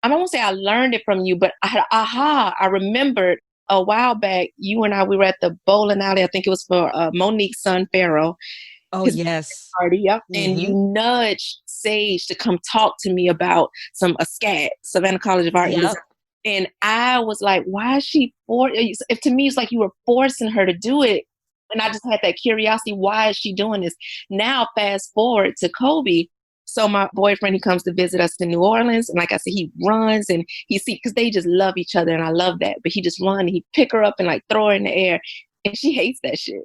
I don't want to say I learned it from you, but I had aha. I remembered a while back, you and I, we were at the bowling alley. I think it was for Monique's son, Pharaoh, Oh, his yes. party. Yep. And you Hmm. nudged Sage to come talk to me about some a SCAD, Savannah College of Art and Design. Yep. And I was like, why is she for if to me it's like you were forcing her to do it. And I just had that curiosity, why is she doing this? Now fast forward to Kobe. So my boyfriend, he comes to visit us in New Orleans. And like I said, he runs and he see because they just love each other. And I love that. But he just run and he pick her up and like throw her in the air. And she hates that shit.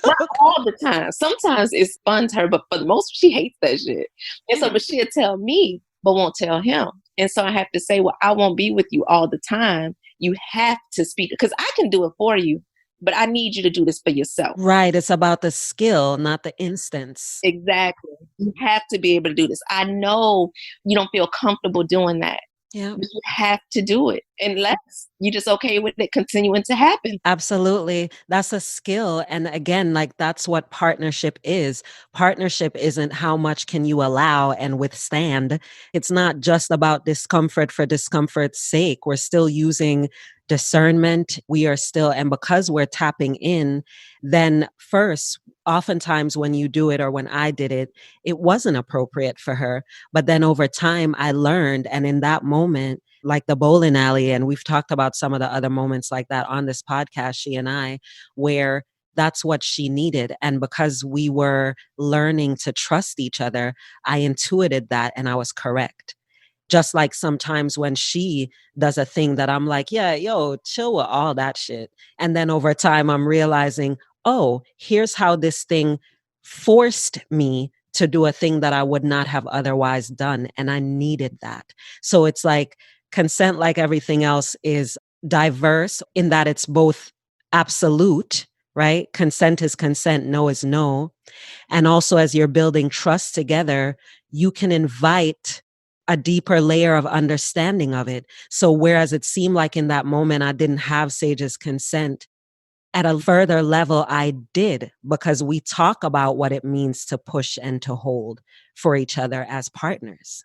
Not all the time. Sometimes it's fun to her, but for the most, she hates that shit. And so, but she'll tell me, but won't tell him. And so I have to say, well, I won't be with you all the time. You have to speak because I can do it for you, but I need you to do this for yourself. Right. It's about the skill, not the instance. Exactly. You have to be able to do this. I know you don't feel comfortable doing that, Yeah. but you have to do it unless you're just okay with it continuing to happen. Absolutely. That's a skill. And again, like that's what partnership is. Partnership isn't how much can you allow and withstand. It's not just about discomfort for discomfort's sake. We're still using discernment. We are still, and because we're tapping in, then first, oftentimes when you do it or when I did it, it wasn't appropriate for her. But then over time, I learned. And in that moment, like the bowling alley, and we've talked about some of the other moments like that on this podcast, she and I, where that's what she needed. And because we were learning to trust each other, I intuited that and I was correct. Just like sometimes when she does a thing that I'm like, yeah, yo, chill with all that shit. And then over time, I'm realizing, oh, here's how this thing forced me to do a thing that I would not have otherwise done. And I needed that. So it's like consent, like everything else, is diverse in that it's both absolute, right? Consent is consent, no is no. And also, as you're building trust together, you can invite a deeper layer of understanding of it. So, whereas it seemed like in that moment I didn't have Sage's consent, at a further level, I did because we talk about what it means to push and to hold for each other as partners.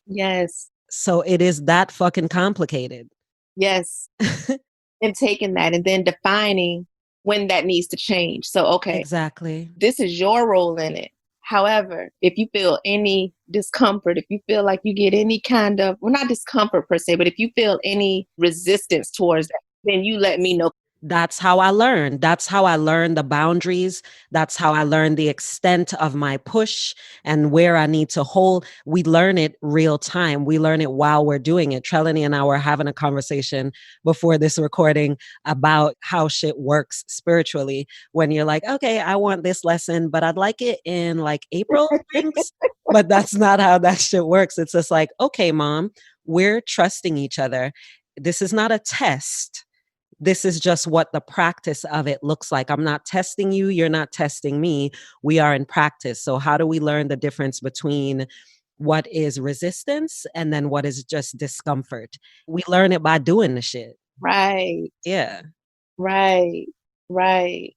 Yes. So, it is that fucking complicated. Yes. And taking that and then defining when that needs to change. So, okay, Exactly. this is your role in it. However, if you feel any discomfort, if you feel like you get any kind of, well, not discomfort per se, but if you feel any resistance towards that, then you let me know. That's how I learned. That's how I learned the boundaries. That's how I learned the extent of my push and where I need to hold. We learn it real time. We learn it while we're doing it. Trelani and I were having a conversation before this recording about how shit works spiritually. When you're like, okay, I want this lesson, but I'd like it in like April things. But that's not how that shit works. It's just like, okay, mom, we're trusting each other. This is not a test. This is just what the practice of it looks like. I'm not testing you. You're not testing me. We are in practice. So, how do we learn the difference between what is resistance and then what is just discomfort? We learn it by doing the shit. Right, Yeah. right, right.